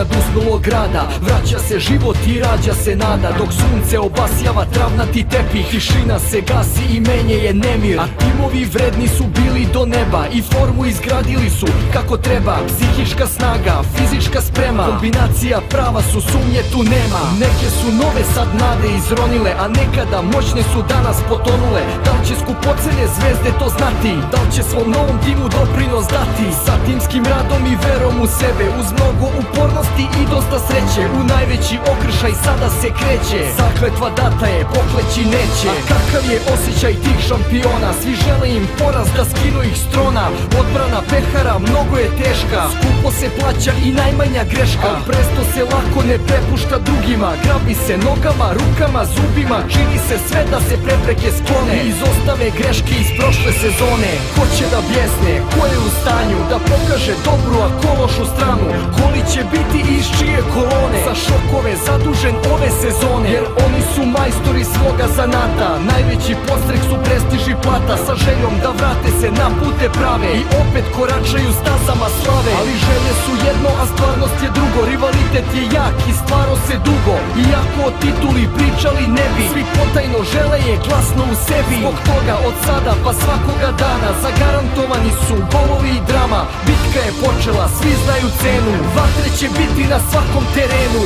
iznad usnulog grada. Vraća se život i rađa se nada, dok sunce obasjava travnati tepih. Tišina se gasi i menje je nemir, a timovi vredni su bili do neba i formu izgradili su kako treba. Psihička snaga, fizička sprema, kombinacija prava su, sumnje tu nema. Neke su nove sad nade izronile, a nekada moćne su danas potonule. Da li će skupocene zvezde to znati? Da li će svom novom timu doprinos dati? Sa timskim radom i verom u sebe, uz mnogo upornosti i dosta sreće, u najveći okršaj sada se kreće. Zakletva data je, pokleći neće. A kakav je osjećaj tih šampiona? Svi žele im poraz, da skinu ih s trona. Odbrana pehara mnogo je teška, skupo se plaća i najmanja greška. Al presto se lako ne prepušta drugima, grabi se nogama, rukama, zubima, čini se sve da se prepreke sklone i izostave greške iz prošle sezone. Ko će da bljesne, ko je u stanju da pokaže dobru a ko lošu stranu? Koli će biti i iz čije kolone za šokove zadužen ove sezone? Jer oni su majstori svoga zanata, najveći podstrek su prestiž i plata, sa željom da vrate se na pute prave i opet koračaju stazama slave. Ali želje su jedno, a stvarnost je drugo, rivalitet je jak i stvaro se dugo. Iako o tituli pričali ne bi, svi potajno žele je glasno u sebi. Zbog toga od sada pa svakoga dana zagarantovani su golovi i drama. Bitka je počela, svi znaju cenu, vatre će biti na svakom terenu.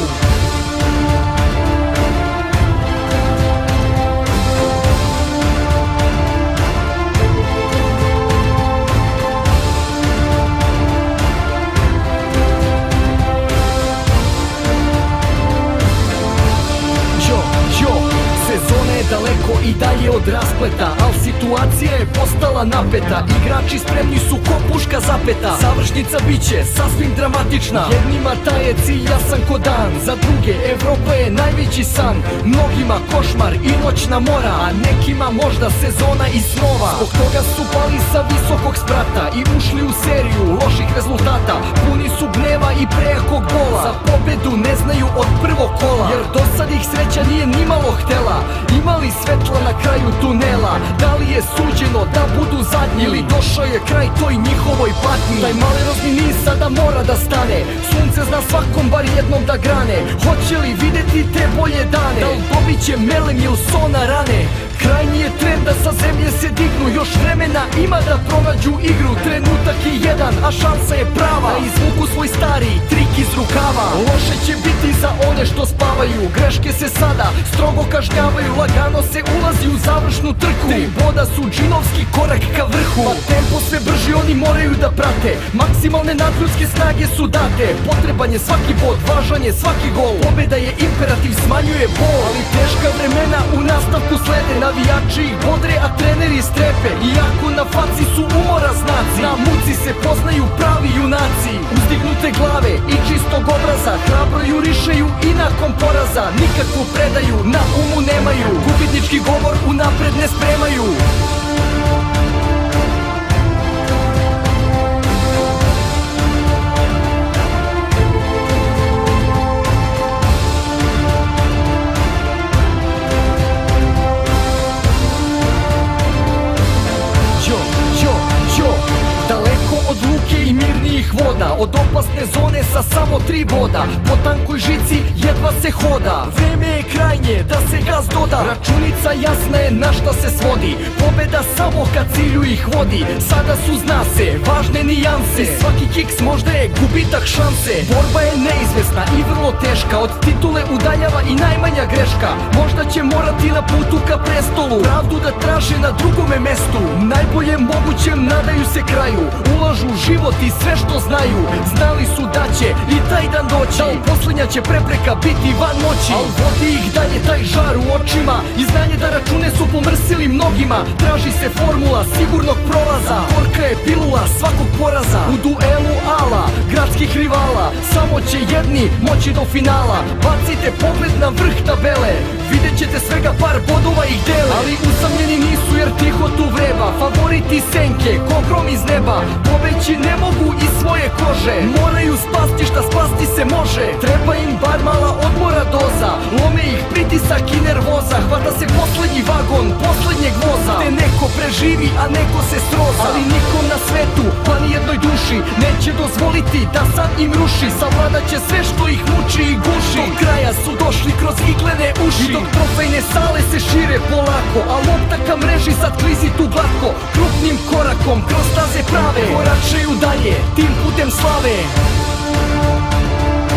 Daleko i dalje od raspleta, al situacija je postala napeta. Igrači spremni su ko puška zapeta. Završnica biće sasvim dramatična, jednima taj je cilj jasan ko dan, za druge Evropa je najveći san. Mnogima košmar i noćna mora, a nekima možda sezona i snova. Zbog toga su pali sa visokog sprata i ušli u seriju loših rezultata. Puni su gneva i prejakog bola, za pobedu ne znaju od prvog kola, jer do sad ih sreća nije nimalo htela. Imali svetla na kraju tunela, da li je suđeno da budu zadnji ili došao je kraj toj njihovoj patnji? Taj malerozni niz sada mora da stane, sunce zna svakom bar jednom da grane. Hoće li videti te bolje dane? Da li dobit će melem ili sona rane? Krajnji je tren da sa zemlje se dignu, još vremena ima da pronađu igru. Trenutak je jedan, a šansa je prava, da izvuku svoj stari trik iz rukava. Loše će biti za one što spavaju, greške se sada strogo kažnjavaju. Lagano se ulazi u završnu trku, 3 boda su džinovski korak ka vrhu. Pa tempo sve brži oni moraju da prate, maksimalne nadljudske snage su date. Potreban je svaki bod, važan je svaki gol, pobeda je imperativ, smanjuje bol. Ali teška vremena u nastavku slede, navijači ih bodre, a treneri strepe. Iako na faci su umora znaci, na muci se poznaju pravi junaci. Uzdignute glave i čistog obraza, hrabro jurišaju i nakon poraza. Nikakvu predaju na umu nemaju, gubitnički govor unapred ne spremaju. Daleko od luke i mirnijih voda, od opasne zone sa samo 3 boda. Po tankoj žici jedva se hoda, vreme je krajnje da se gas doda. Računica jasna je na šta se svodi, pobeda samo ka cilju ih vodi. Sada su, zna se, važne nijanse, svaki kiks možda je gubitak šanse. Borba je neizvesna i vrlo teška, od titule udaljava i najmanja greška. Možda će morati na putu ka prestolu pravdu da traže na drugome mestu. Najbolje mogućem nadaju se kraju, ulažu život i sve što znaju. Znali su da će i taj dan doći, da poslednja će prepreka biti van moći. Al vodi ih dalje taj žar u očima i znanje da račune su pomrsili mnogima. Traži se formula sigurnog prolaza, gorka je pilula svakog poraza. U duelu ala, gradskih rivala, samo će jedni moći do finala. Bacite pogled na vrh tabele, vidjet ćete svega par bodova ih dele. Ali usamljeni nisu jer tiho tu vreba, favoriti senke, ko grom iz neba. Pobeći ne mogu iz svoje kože, moraju spasti šta spasti se može. Treba im bar mala odmora doza, lome ih pritisak pritisak i nervoza, hvata se poslednji vagon, poslednjeg voza, gde neko preživi, a neko se sroza. Ali nikom na svetu, pa nijednoj duši neće dozvoliti da sad im ruši. Savladat će sve što ih muči i guši. Do kraja su došli kroz iglene uši, i dok trofejne sale se šire polako, a lopta ka mreži sad klizi tu glatko. Krupnim korakom kroz staze prave koračaju dalje tim putem slave.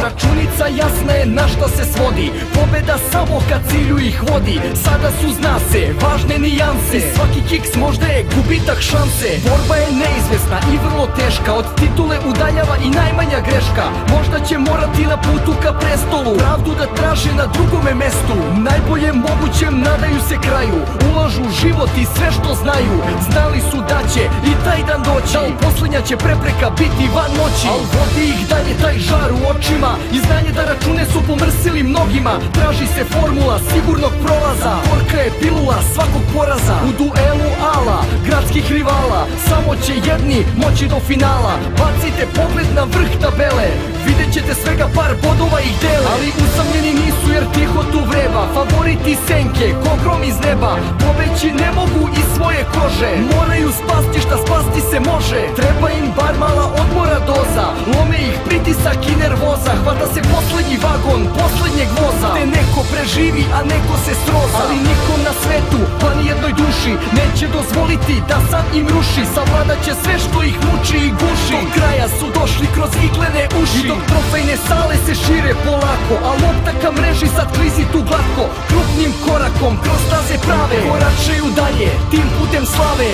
Računica jasna je na šta se svodi, pobeda samo kad cilju ih vodi. Sada su, zna se, važne nijanse, svaki kiks možda je gubitak šanse. Borba je neizvesna i vrlo teška, od titule udaljava i najmanja greška. Možda će morati na putu ka prestolu pravdu da traže na drugome mestu. Najbolje mogućem nadaju se kraju, ulažu život i sve što znaju. Znali su da će i taj dan doći, ali poslednja će prepreka biti van moći. Al vodi ih dalje taj žar u očima i znanje da račune su pomrsili mnogima. Traži se formula sigurnog prolaza, gorka je pilula svakog poraza. U duelu ala, gradskih rivala, samo će jedni moći do finala. Bacite pogled na vrh tabele, vidjet ćete svega par bodova ih dele. Ali usamljeni nisu jer tiho tu vreba, favoriti senke, ko grom iz neba. Pobeći ne mogu iz svoje kože, moraju spasti šta spasti se može. Treba im bar mala odmora doza, lome ih pritisak i nervoza. Hvata se poslednji vagon, poslednjeg voza, gde neko preživi, a neko se sroza. Ali nikom na svetu, pa nijednoj duši neće dozvoliti da sad im ruši. Savladat će sve što ih muči i guši. Do kraja su došli kroz iglene uši, i dok trofejne sale se šire polako, a lopta ka mreži sad klizi tu glatko. Krupnim korakom kroz staze prave koračaju dalje tim putem slave.